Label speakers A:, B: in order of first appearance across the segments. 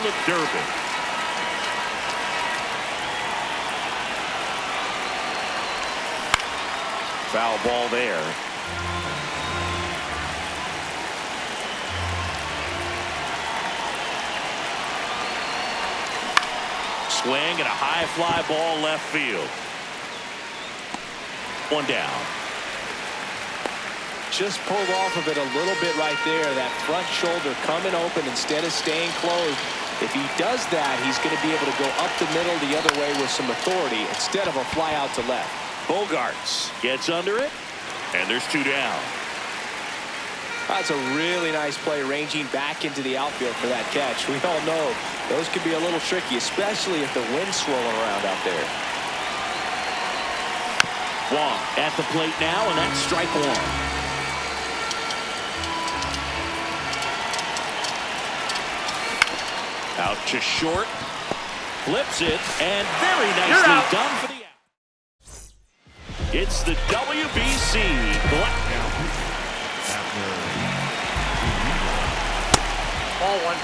A: of Durban. Foul ball there. Swing and a high fly ball left field. One down.
B: Just pulled off of it a little bit right there. That front shoulder coming open instead of staying closed. If he does that, he's going to be able to go up the middle the other way with some authority instead of a fly out to left.
A: Bogarts gets under it, and there's two down.
B: That's a really nice play, ranging back into the outfield for that catch. We all know those could be a little tricky, especially if the wind's swirling around out there.
A: Wong at the plate now, and that's strike one. Out to short, flips it, and very nicely done for the out. It's the WBC
C: Ball one.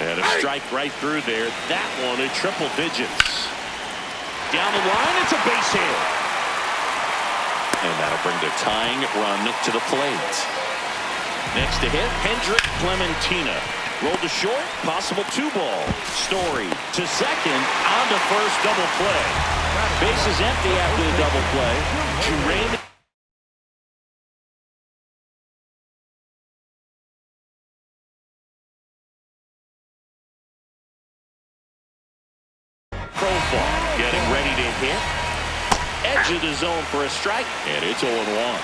A: And a strike right through there. That one in triple digits. Down the line, it's a base hit. And that'll bring the tying run to the plate. Next to hit, Hendrick Clementina. Rolled to short, possible 2-ball. Story to second, on to first, double play. Bases empty after the double play. Jurain. Profile getting ready to hit. Edge of the zone for a strike, and it's 0-1.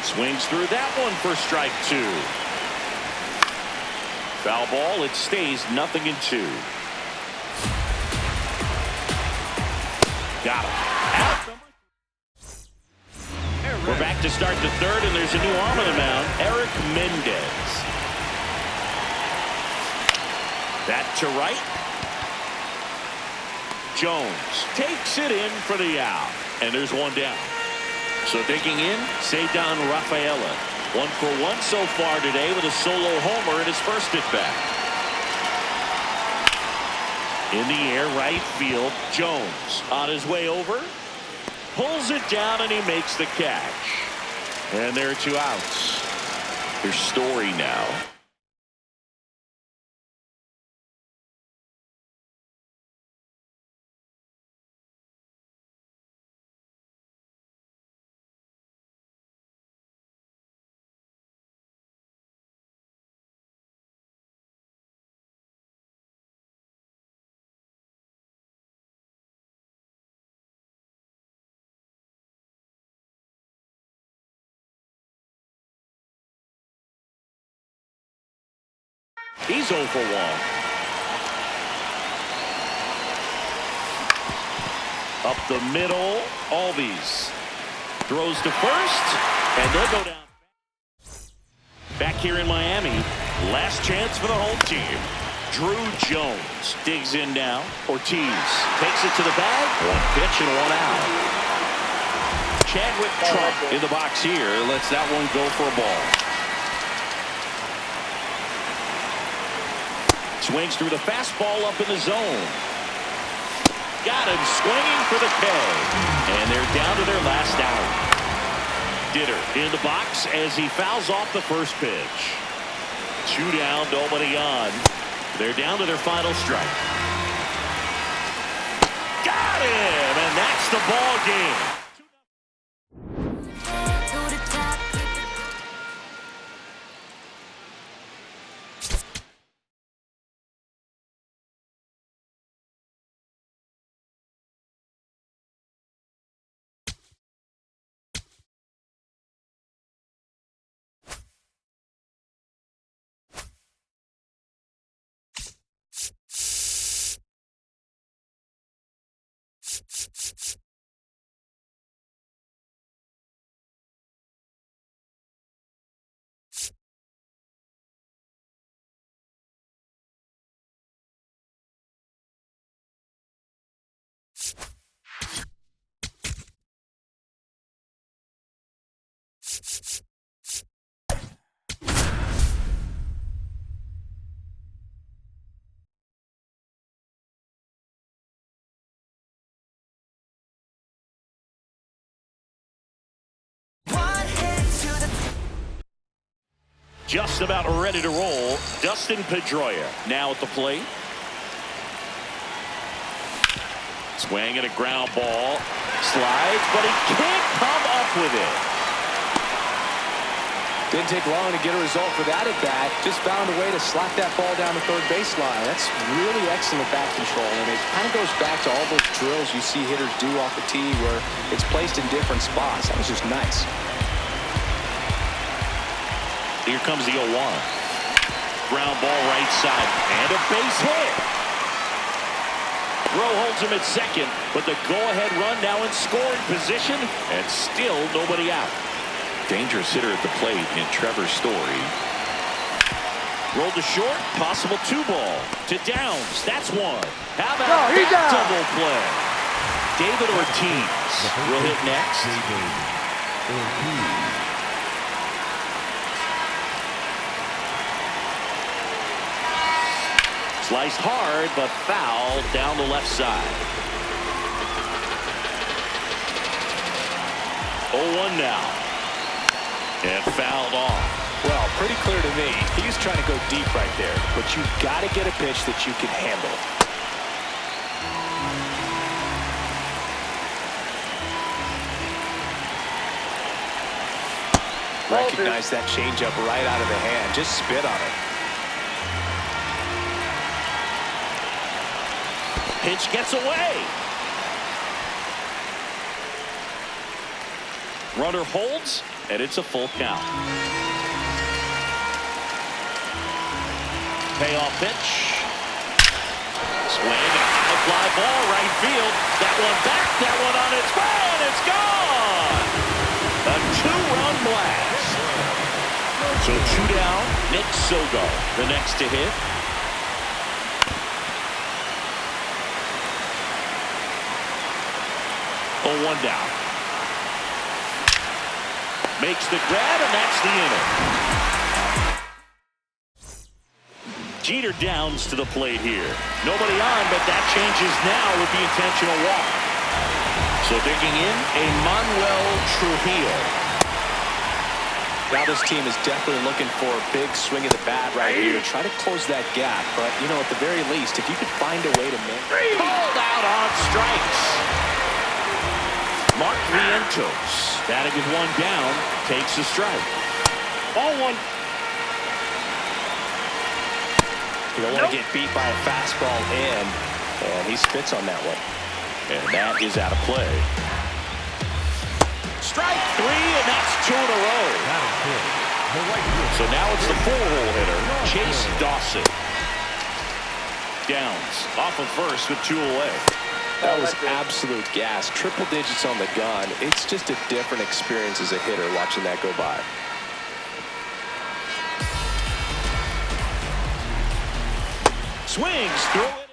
A: Swings through that one for strike two. Foul ball, it stays 0-2. Got him. Out. We're back to start the third, and there's a new arm on the mound, Eric Mendez. That to right. Jones takes it in for the out, and there's one down. So digging in, Ceddanne Rafaela. 1 for 1 so far today with a solo homer in his first at bat. In the air, right field, Jones on his way over, pulls it down, and he makes the catch. And there are two outs. Here's Story now. He's 0 for 1. Up the middle, Albies throws to first, and they'll go down. Back here in Miami, last chance for the home team. Drew Jones digs in now. Ortiz takes it to the bag. One pitch and one out. Chadwick Trump in the box here lets that one go for a ball. Swings through the fastball up in the zone. Got him swinging for the K. And they're down to their last out. Ditter in the box as he fouls off the first pitch. 2 down, nobody on. They're down to their final strike. Got him! And that's the ball game. just about ready to roll. Dustin Pedroia now at the plate. Swing and a ground ball. Slides, but he can't come up with it.
B: Didn't take long to get a result for that at bat. Just found a way to slap that ball down the third baseline. That's really excellent bat control, and it kind of goes back to all those drills you see hitters do off the tee where it's placed in different spots. That was just nice.
A: Here comes the 0-1. Ground ball right side, and a base hit. Throw holds him at second, but the go-ahead run now in scoring position, and still nobody out. Dangerous hitter at the plate in Trevor Story. Rolled to short, possible 2-ball to Downs. That's one. How about that double play? David Ortiz will hit next. Sliced hard, but foul down the left side. 0-1 now. And fouled off.
B: Well, pretty clear to me. He's trying to go deep right there, but you've got to get a pitch that you can handle. Recognize that changeup right out of the hand. Just spit on it.
A: Pitch gets away. Runner holds, and it's a full count. Payoff pitch. Swing, a high fly ball, right field. That one back, that one on its way, and it's gone. A 2-run blast. So 2 down, Nick Sogo, the next to hit. Oh, 1 down. Makes the grab, and that's the inning. Jeter Downs to the plate here. Nobody on, but that changes now with the intentional walk. So digging in, Manuel Trujillo.
B: Now this team is definitely looking for a big swing of the bat right here. Try to close that gap, but, you know, at the very least, if you could find a way to make it.
A: Called out on strikes. Mark Vientos, batting with 1 down, takes a strike. Ball 1.
B: You don't want to get beat by a fastball in, and he spits on that one.
A: And that is out of play. Strike 3, and that's 2 in a row. So now it's the 4-hole hitter, Chase Dawson. Downs off of first with 2 away.
B: That was absolute gas. Triple digits on the gun. It's just a different experience as a hitter watching that go by.
A: Swings through it.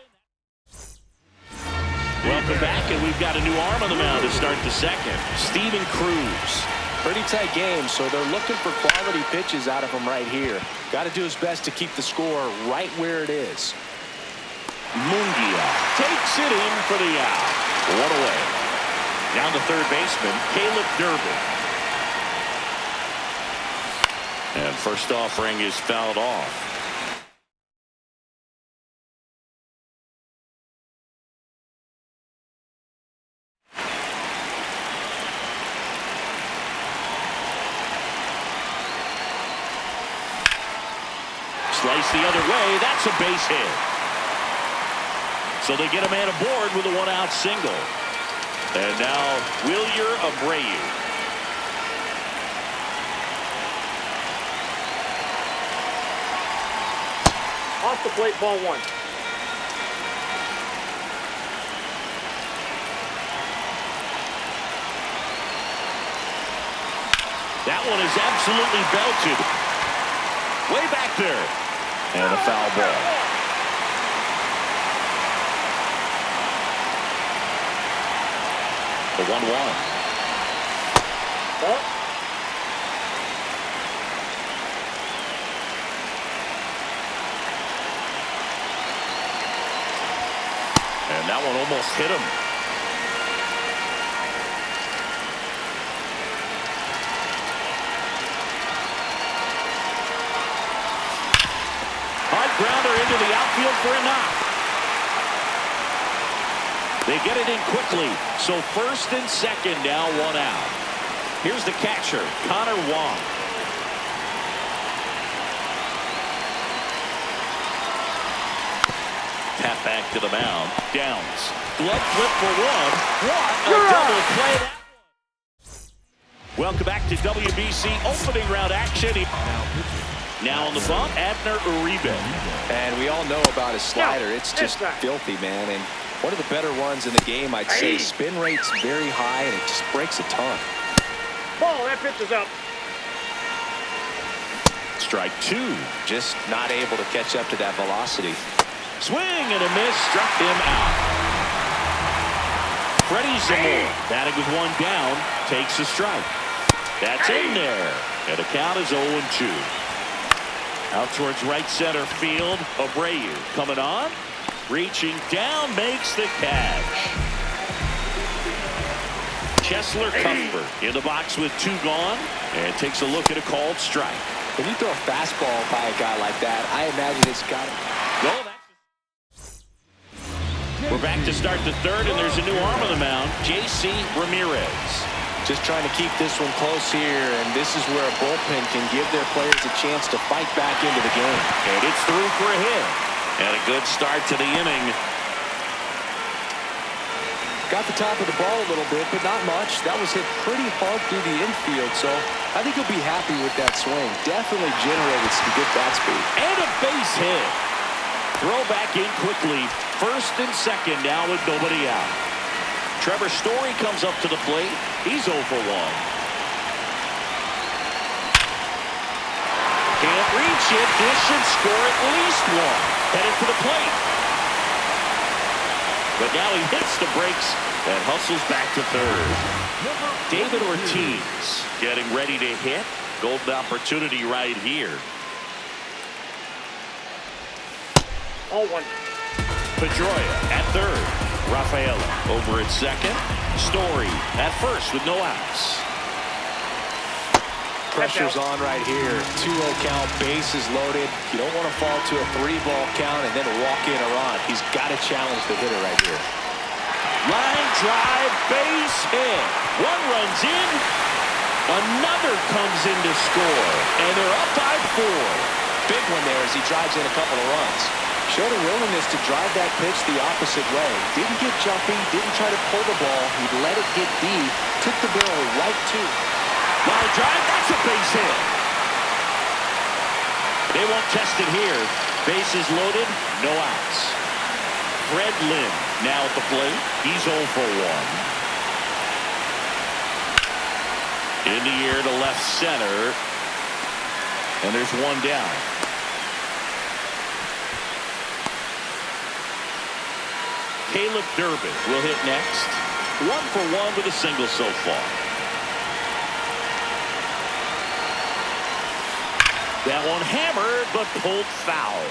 A: Welcome back, and we've got a new arm on the mound to start the second. Steven Cruz.
B: Pretty tight game, so they're looking for quality pitches out of him right here. Got to do his best to keep the score right where it is.
A: Munguia takes it in for the out. 1 away. Down to third baseman, Caleb Durbin. And first offering is fouled off. Slice the other way. That's a base hit. So they get a man aboard with a 1-out single. And now Wilyer Abreu.
C: Off the plate, ball 1.
A: That one is absolutely belted. Way back there. And a foul ball. The 1-1. And that one almost hit him. field for a knock. They get it in quickly. So first and second now, one out. Here's the catcher, Connor Wong. Tap back to the mound. Downs. Glove flip for one. What a double play that was. Welcome back to WBC opening round action. Now on the bump, Abner Uribe.
B: And we all know about his slider. It's just filthy, man. And one of the better ones in the game, I'd say. Spin rate's very high, and it just breaks a ton.
C: Ball, that pitch is up.
A: Strike two.
B: Just not able to catch up to that velocity.
A: Swing and a miss, struck him out. Freddie Zamora, batting with one down, takes a strike. That's in there. And the count is 0-2. Out towards right center field, Abreu coming on. Reaching down, makes the catch. Chesler Cuthbert in the box with two gone, and takes a look at a called strike.
B: When you throw a fastball by a guy like that, I imagine it's got to
A: go. We're back to start the third, and there's a new arm on the mound, J.C. Ramirez.
B: Just trying to keep this one close here, and this is where a bullpen can give their players a chance to fight back into the game.
A: And it's through for a hit. And a good start to the inning.
B: Got the top of the ball a little bit, but not much. That was hit pretty hard through the infield, so I think he'll be happy with that swing. Definitely generated some good bat speed.
A: And a base hit. Throw back in quickly. First and second now with nobody out. Trevor Story comes up to the plate. He's 0 for 1. Can't reach it. This should score at least one. Headed for the plate. But now he hits the brakes and hustles back to third. David Ortiz getting ready to hit. Golden opportunity right here.
C: 0-1.
A: Pedroia at third. Rafaela over at second. Story at first with no outs.
B: Pressure's on right here. 2-0 count, bases loaded. You don't want to fall to a 3-ball count and then walk in a run. He's got to challenge the hitter right here.
A: Line drive, base hit. One runs in. Another comes in to score. And they're up by 4.
B: Big one there as he drives in a couple of runs. Showed a willingness to drive that pitch the opposite way. Didn't get jumpy, didn't try to pull the ball. He let it get deep, took the barrel right to.
A: Line drive, that's a base hit. They won't test it here. Bases loaded, no outs. Fred Lynn now at the plate. He's 0 for 1. In the air to left center. And there's one down. Caleb Durbin will hit next. 1 for 1 with a single so far. That one hammered, but pulled foul.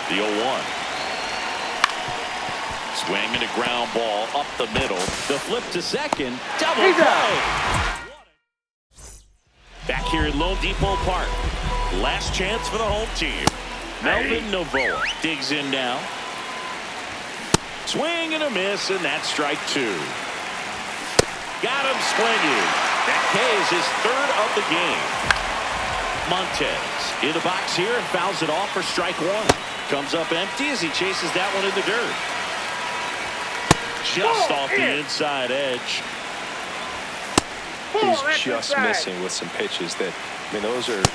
A: The 0-1. Swing and a ground ball up the middle. The flip to second. Double play. Back here at Lone Depot Park. Last chance for the home team. Melvin Novoa digs in now. Swing and a miss, and that's strike 2. Got him swinging. That K is his third of the game. Montez in the box here and fouls it off for strike 1. Comes up empty as he chases that one in the dirt. Just off the inside edge.
B: He's just missing with some pitches that, I mean,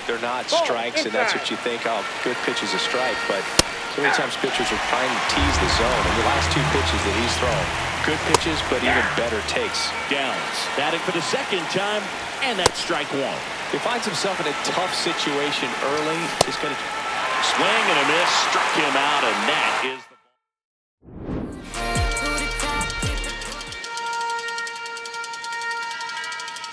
B: they're not strikes, and that's what you think, oh, good pitch is a strike, but so many times pitchers are trying to tease the zone, and the last 2 pitches that he's thrown, good pitches, but even better takes.
A: Downs, batting for the second time, and that's strike 1.
B: He finds himself in a tough situation early. He's going to
A: swing and a miss, struck him out, and that is